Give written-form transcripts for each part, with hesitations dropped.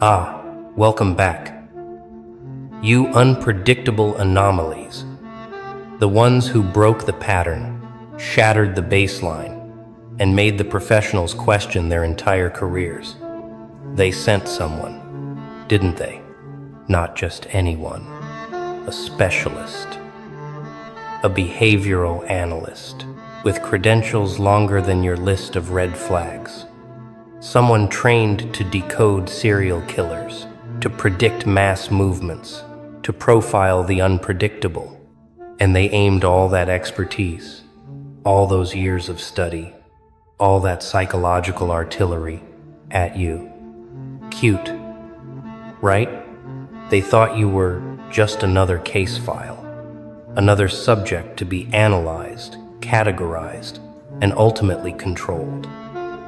Ah, welcome back. You unpredictable anomalies. The ones who broke the pattern, shattered the baseline, and made the professionals question their entire careers. They sent someone, didn't they? Not just anyone. A specialist. A behavioral analyst, with credentials longer than your list of red flags. Someone trained to decode serial killers, to predict mass movements, to profile the unpredictable. And they aimed all that expertise, all those years of study, all that psychological artillery at you. Cute, right? They thought you were just another case file, another subject to be analyzed, categorized, and ultimately controlled.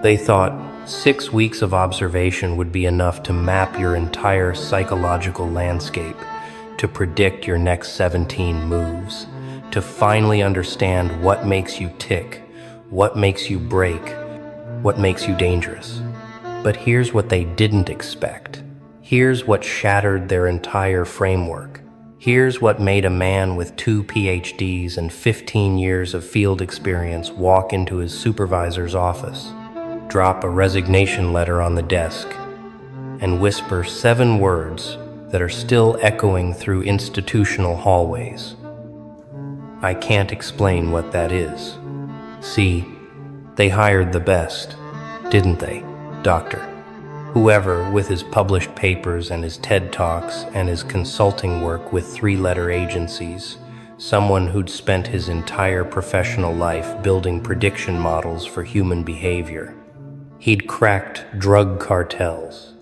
They thought 6 weeks of observation would be enough to map your entire psychological landscape, to predict your next 17 moves, to finally understand what makes you tick, what makes you break, what makes you dangerous. But here's what they didn't expect. Here's what shattered their entire framework. Here's what made a man with 2 PhDs and 15 years of field experience walk into his supervisor's office, drop a resignation letter on the desk, and whisper 7 words that are still echoing through institutional hallways. I can't explain what that is. See, they hired the best, didn't they, Doctor? Whoever, with his published papers and his TED Talks and his consulting work with 3-letter agencies, someone who'd spent his entire professional life building prediction models for human behavior. He'd cracked drug cartels.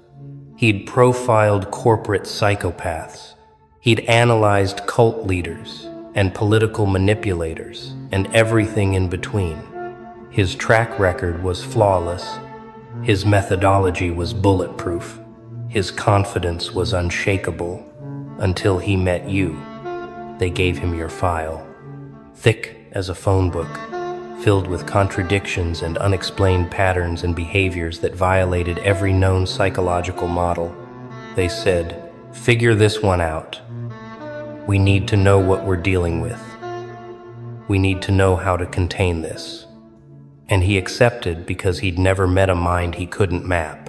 He'd profiled corporate psychopaths. He'd analyzed cult leaders and political manipulators and everything in between. His track record was flawless. His methodology was bulletproof. His confidence was unshakable until he met you. They gave him your file, thick as a phone book, filled with contradictions and unexplained patterns and behaviors that violated every known psychological model. They said, "Figure this one out. We need to know what we're dealing with. We need to know how to contain this." And he accepted because he'd never met a mind he couldn't map,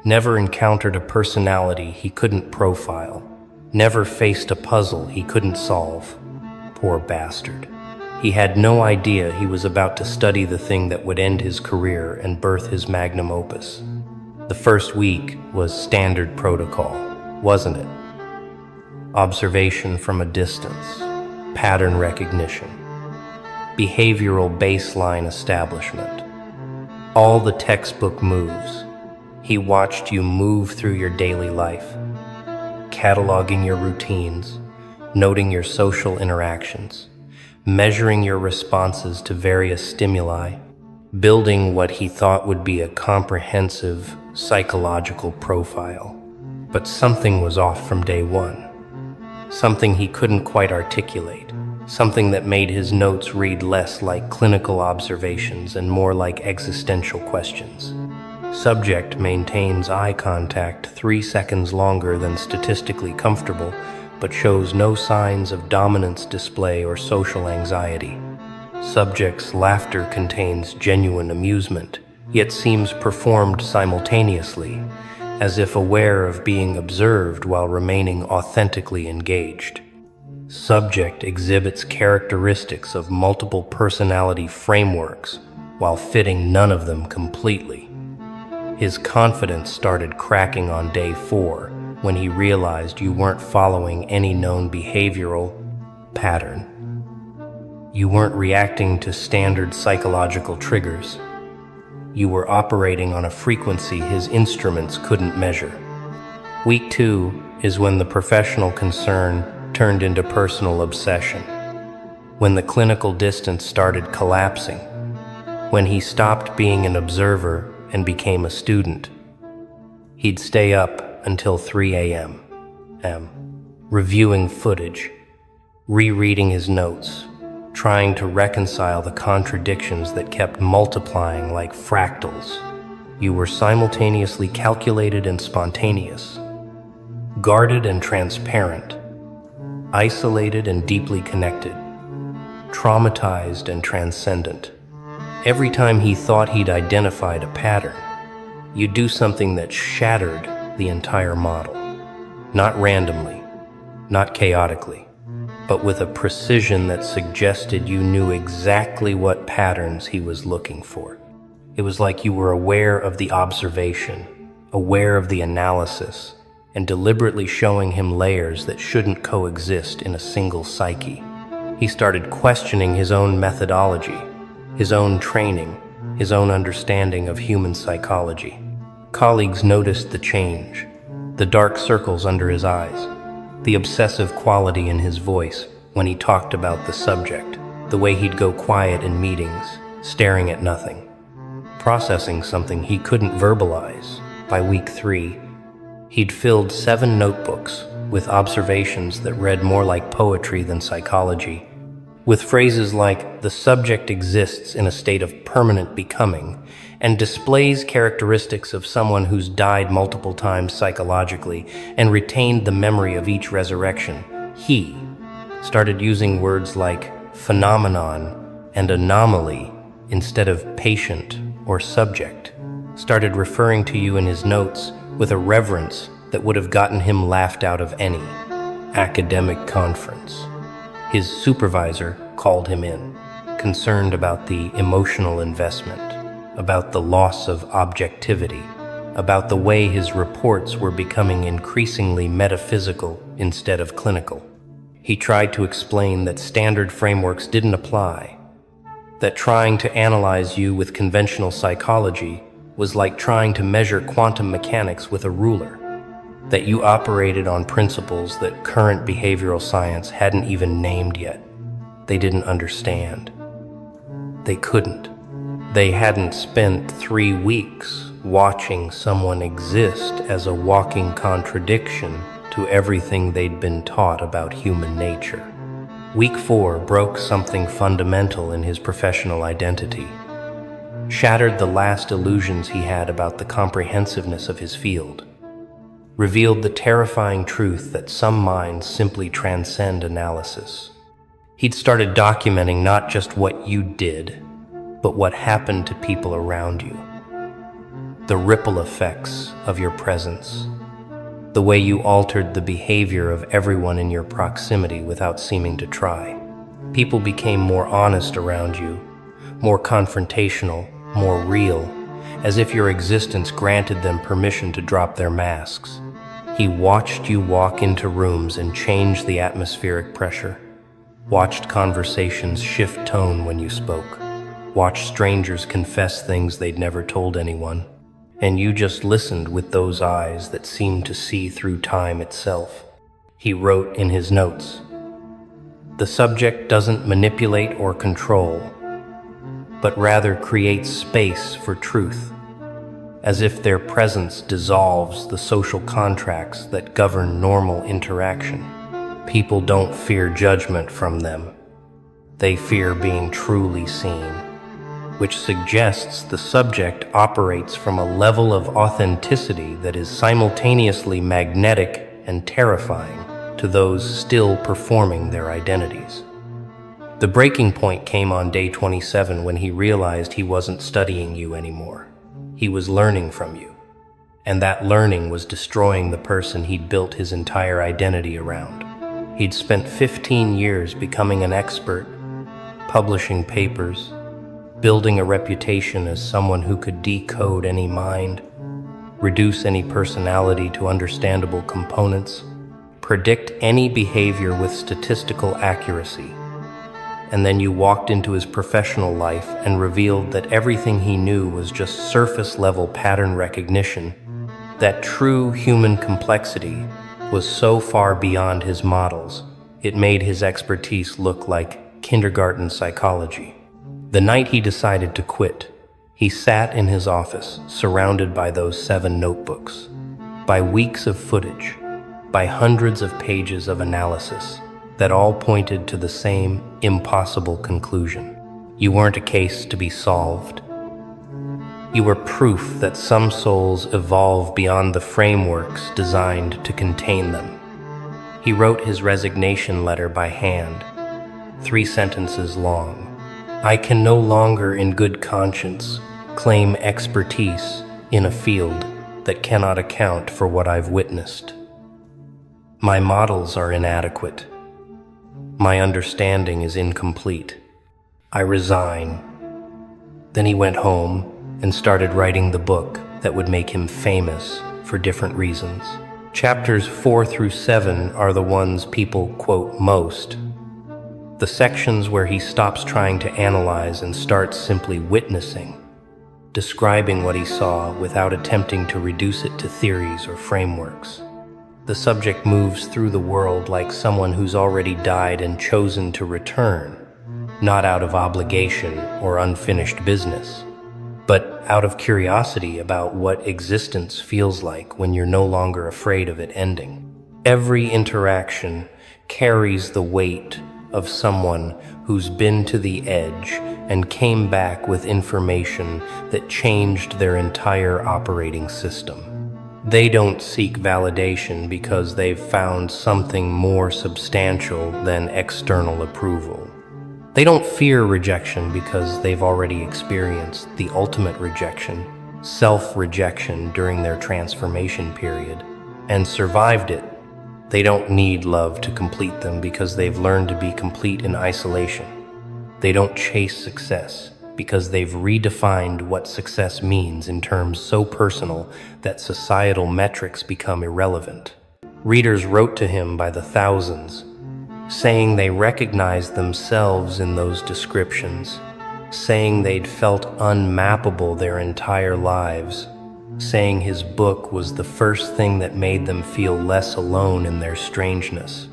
never encountered a personality he couldn't profile, never faced a puzzle he couldn't solve. Poor bastard. He had no idea he was about to study the thing that would end his career and birth his magnum opus. The first week was standard protocol, wasn't it? Observation from a distance, pattern recognition, behavioral baseline establishment. All the textbook moves. He watched you move through your daily life, cataloging your routines, noting your social interactions, measuring your responses to various stimuli, building what he thought would be a comprehensive psychological profile. But something was off from day one. Something he couldn't quite articulate. Something that made his notes read less like clinical observations and more like existential questions. Subject maintains eye contact 3 seconds longer than statistically comfortable, but shows no signs of dominance display or social anxiety. Subject's laughter contains genuine amusement, yet seems performed simultaneously, as if aware of being observed while remaining authentically engaged. Subject exhibits characteristics of multiple personality frameworks while fitting none of them completely. His confidence started cracking on day 4 when he realized you weren't following any known behavioral pattern. You weren't reacting to standard psychological triggers. You were operating on a frequency his instruments couldn't measure. Week 2 is when the professional concern turned into personal obsession, when the clinical distance started collapsing, when he stopped being an observer and became a student. He'd stay up until 3 a.m., reviewing footage, rereading his notes, trying to reconcile the contradictions that kept multiplying like fractals. You were simultaneously calculated and spontaneous, guarded and transparent, isolated and deeply connected, traumatized and transcendent. Every time he thought he'd identified a pattern, you'd do something that shattered the entire model. Not randomly, not chaotically, but with a precision that suggested you knew exactly what patterns he was looking for. It was like you were aware of the observation, aware of the analysis, and deliberately showing him layers that shouldn't coexist in a single psyche. He started questioning his own methodology, his own training, his own understanding of human psychology. Colleagues noticed the change, the dark circles under his eyes, the obsessive quality in his voice when he talked about the subject, the way he'd go quiet in meetings, staring at nothing, processing something he couldn't verbalize. By week 3, he'd filled 7 notebooks with observations that read more like poetry than psychology, with phrases like, "The subject exists in a state of permanent becoming," and displays characteristics of someone who's died multiple times psychologically and retained the memory of each resurrection. He started using words like phenomenon and anomaly instead of patient or subject, started referring to you in his notes with a reverence that would have gotten him laughed out of any academic conference. His supervisor called him in, concerned about the emotional investment, about the loss of objectivity, about the way his reports were becoming increasingly metaphysical instead of clinical. He tried to explain that standard frameworks didn't apply, that trying to analyze you with conventional psychology was like trying to measure quantum mechanics with a ruler, that you operated on principles that current behavioral science hadn't even named yet. They didn't understand. They couldn't. They hadn't spent 3 weeks watching someone exist as a walking contradiction to everything they'd been taught about human nature. Week 4 broke something fundamental in his professional identity, shattered the last illusions he had about the comprehensiveness of his field, revealed the terrifying truth that some minds simply transcend analysis. He'd started documenting not just what you did, but what happened to people around you. The ripple effects of your presence, the way you altered the behavior of everyone in your proximity without seeming to try. People became more honest around you, more confrontational, more real, as if your existence granted them permission to drop their masks. He watched you walk into rooms and change the atmospheric pressure, watched conversations shift tone when you spoke, watched strangers confess things they'd never told anyone, and you just listened with those eyes that seemed to see through time itself. He wrote in his notes, "The subject doesn't manipulate or control, but rather creates space for truth, as if their presence dissolves the social contracts that govern normal interaction. People don't fear judgment from them. They fear being truly seen," which suggests the subject operates from a level of authenticity that is simultaneously magnetic and terrifying to those still performing their identities. The breaking point came on day 27 when he realized he wasn't studying you anymore. He was learning from you, and that learning was destroying the person he'd built his entire identity around. He'd spent 15 years becoming an expert, publishing papers, building a reputation as someone who could decode any mind, reduce any personality to understandable components, predict any behavior with statistical accuracy. And then you walked into his professional life and revealed that everything he knew was just surface-level pattern recognition, that true human complexity was so far beyond his models, it made his expertise look like kindergarten psychology. The night he decided to quit, he sat in his office, surrounded by those 7 notebooks, by weeks of footage, by hundreds of pages of analysis that all pointed to the same impossible conclusion. You weren't a case to be solved. You were proof that some souls evolve beyond the frameworks designed to contain them. He wrote his resignation letter by hand, 3 sentences long. I can no longer in good conscience claim expertise in a field that cannot account for what I've witnessed. My models are inadequate. My understanding is incomplete. I resign. Then he went home and started writing the book that would make him famous for different reasons. Chapters 4 through 7 are the ones people quote most. The sections where he stops trying to analyze and starts simply witnessing, describing what he saw without attempting to reduce it to theories or frameworks. The subject moves through the world like someone who's already died and chosen to return, not out of obligation or unfinished business, but out of curiosity about what existence feels like when you're no longer afraid of it ending. Every interaction carries the weight of someone who's been to the edge and came back with information that changed their entire operating system. They don't seek validation because they've found something more substantial than external approval. They don't fear rejection because they've already experienced the ultimate rejection, self-rejection during their transformation period, and survived it. They don't need love to complete them because they've learned to be complete in isolation. They don't chase success because they've redefined what success means in terms so personal that societal metrics become irrelevant. Readers wrote to him by the thousands, saying they recognized themselves in those descriptions, saying they'd felt unmappable their entire lives, saying his book was the first thing that made them feel less alone in their strangeness.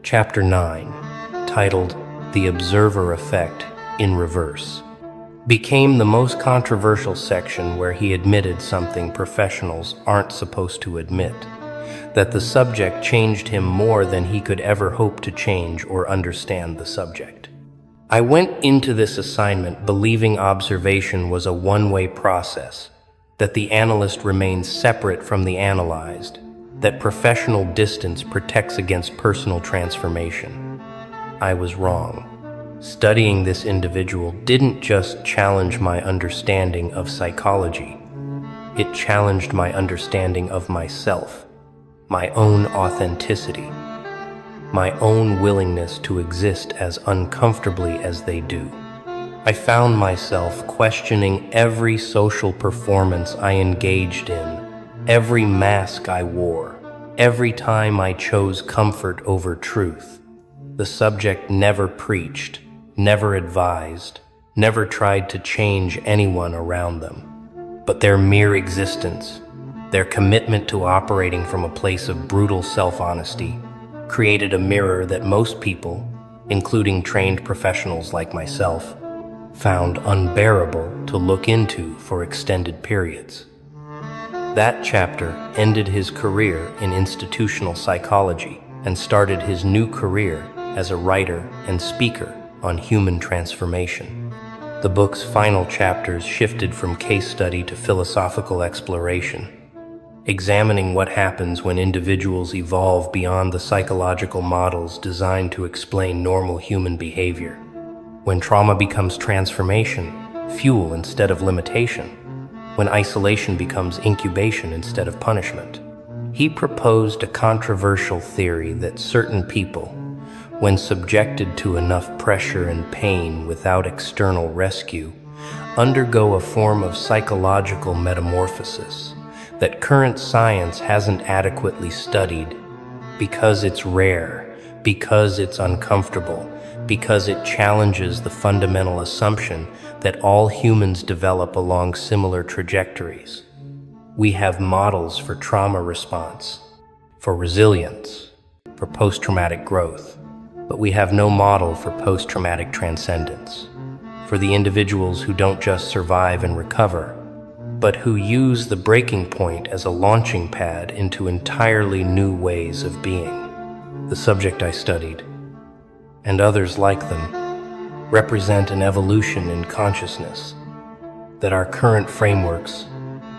Chapter 9, titled The Observer Effect in Reverse, became the most controversial section where he admitted something professionals aren't supposed to admit, that the subject changed him more than he could ever hope to change or understand the subject. I went into this assignment believing observation was a one-way process, that the analyst remains separate from the analyzed, that professional distance protects against personal transformation. I was wrong. Studying this individual didn't just challenge my understanding of psychology. It challenged my understanding of myself, my own authenticity, my own willingness to exist as uncomfortably as they do. I found myself questioning every social performance I engaged in, every mask I wore, every time I chose comfort over truth. The subject never preached, never advised, never tried to change anyone around them. But their mere existence, their commitment to operating from a place of brutal self-honesty, created a mirror that most people, including trained professionals like myself, found unbearable to look into for extended periods. That chapter ended his career in institutional psychology and started his new career as a writer and speaker on human transformation. The book's final chapters shifted from case study to philosophical exploration, examining what happens when individuals evolve beyond the psychological models designed to explain normal human behavior. When trauma becomes transformation, fuel instead of limitation. When isolation becomes incubation instead of punishment. He proposed a controversial theory that certain people, when subjected to enough pressure and pain without external rescue, undergo a form of psychological metamorphosis that current science hasn't adequately studied because it's rare, because it's uncomfortable, because it challenges the fundamental assumption that all humans develop along similar trajectories. We have models for trauma response, for resilience, for post-traumatic growth, but we have no model for post-traumatic transcendence, for the individuals who don't just survive and recover, but who use the breaking point as a launching pad into entirely new ways of being. The subject I studied, and others like them, represent an evolution in consciousness, that our current frameworks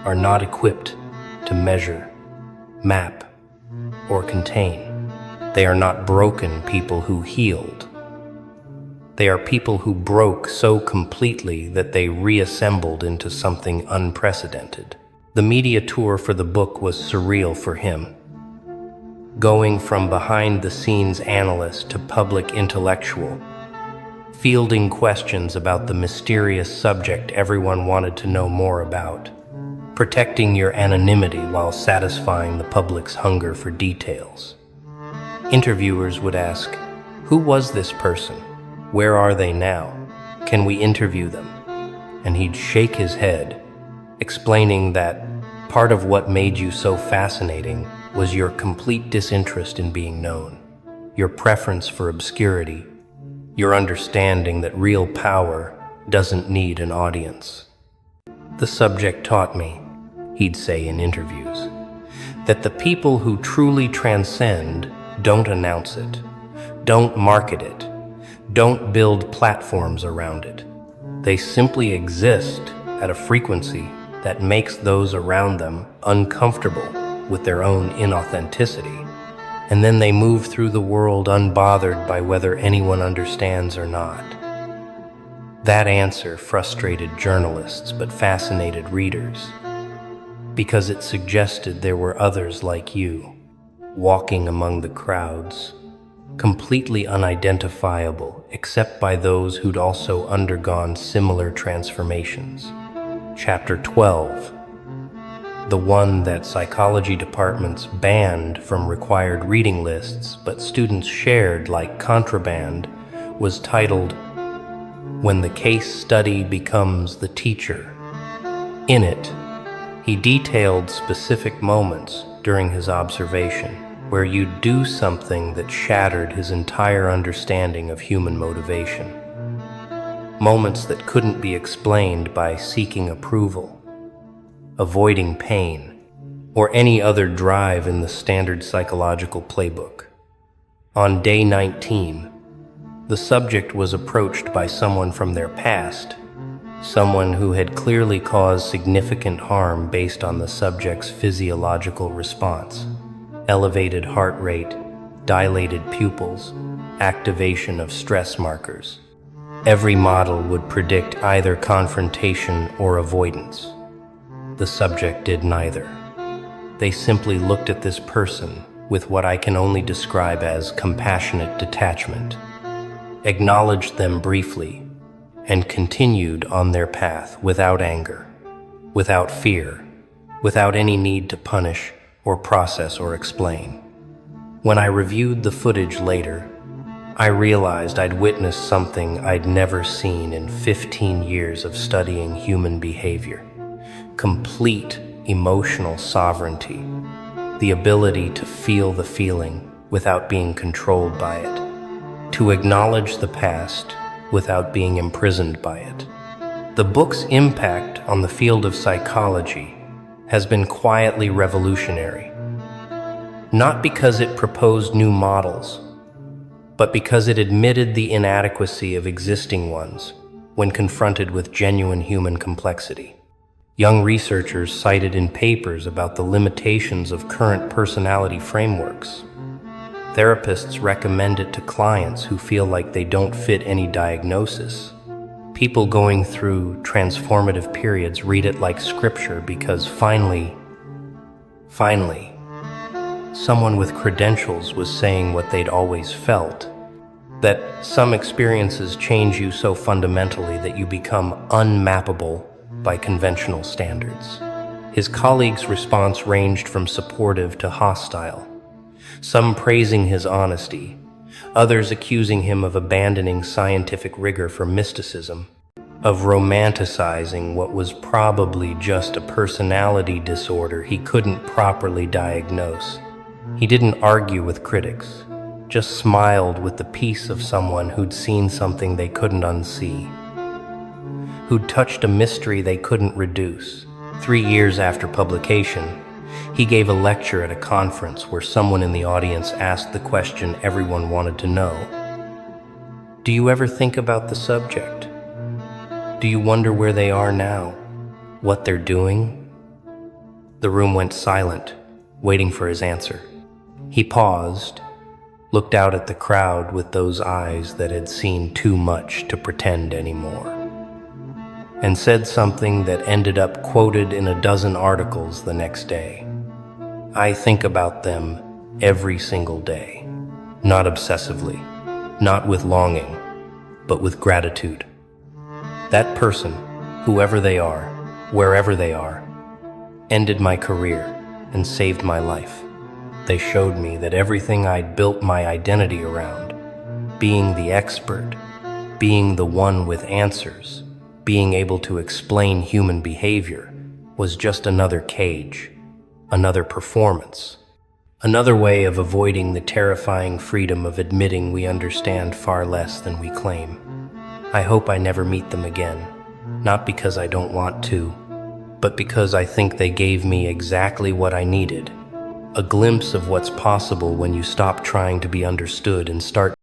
are not equipped to measure, map, or contain. They are not broken people who healed. They are people who broke so completely that they reassembled into something unprecedented. The media tour for the book was surreal for him. Going from behind-the-scenes analyst to public intellectual, fielding questions about the mysterious subject everyone wanted to know more about, protecting your anonymity while satisfying the public's hunger for details. Interviewers would ask, "Who was this person? Where are they now? Can we interview them?" And he'd shake his head, explaining that part of what made you so fascinating was your complete disinterest in being known, your preference for obscurity, your understanding that real power doesn't need an audience. "The subject taught me," he'd say in interviews, "that the people who truly transcend don't announce it, don't market it, don't build platforms around it. They simply exist at a frequency that makes those around them uncomfortable with their own inauthenticity, and then they move through the world unbothered by whether anyone understands or not." That answer frustrated journalists but fascinated readers, because it suggested there were others like you, walking among the crowds, completely unidentifiable except by those who'd also undergone similar transformations. Chapter 12, the one that psychology departments banned from required reading lists but students shared like contraband, was titled, "When the Case Study Becomes the Teacher." In it, he detailed specific moments during his observation where you'd do something that shattered his entire understanding of human motivation. Moments that couldn't be explained by seeking approval, avoiding pain, or any other drive in the standard psychological playbook. On day 19, the subject was approached by someone from their past, someone who had clearly caused significant harm based on the subject's physiological response: elevated heart rate, dilated pupils, activation of stress markers. Every model would predict either confrontation or avoidance. The subject did neither. They simply looked at this person with what I can only describe as compassionate detachment, acknowledged them briefly, and continued on their path without anger, without fear, without any need to punish or process or explain. When I reviewed the footage later, I realized I'd witnessed something I'd never seen in 15 years of studying human behavior: complete emotional sovereignty, the ability to feel the feeling without being controlled by it, to acknowledge the past without being imprisoned by it. The book's impact on the field of psychology has been quietly revolutionary, not because it proposed new models, but because it admitted the inadequacy of existing ones when confronted with genuine human complexity. Young researchers cited in papers about the limitations of current personality frameworks. Therapists recommend it to clients who feel like they don't fit any diagnosis. People going through transformative periods read it like scripture because finally, someone with credentials was saying what they'd always felt, that some experiences change you so fundamentally that you become unmappable by conventional standards. His colleagues' response ranged from supportive to hostile, some praising his honesty, others accusing him of abandoning scientific rigor for mysticism, of romanticizing what was probably just a personality disorder he couldn't properly diagnose. He didn't argue with critics, just smiled with the peace of someone who'd seen something they couldn't unsee, who'd touched a mystery they couldn't reduce. 3 years after publication, he gave a lecture at a conference where someone in the audience asked the question everyone wanted to know: "Do you ever think about the subject? Do you wonder where they are now?" what they're doing? The room went silent, waiting for his answer. He paused, looked out at the crowd with those eyes that had seen too much to pretend anymore, and said something that ended up quoted in a dozen articles the next day. I think about them every single day, not obsessively, not with longing, but with gratitude. That person, whoever they are, wherever they are, ended my career and saved my life. They showed me that everything I'd built my identity around, being the expert, being the one with answers, being able to explain human behavior, was just another cage, another performance, another way of avoiding the terrifying freedom of admitting we understand far less than we claim. I hope I never meet them again, not because I don't want to, but because I think they gave me exactly what I needed, a glimpse of what's possible when you stop trying to be understood and start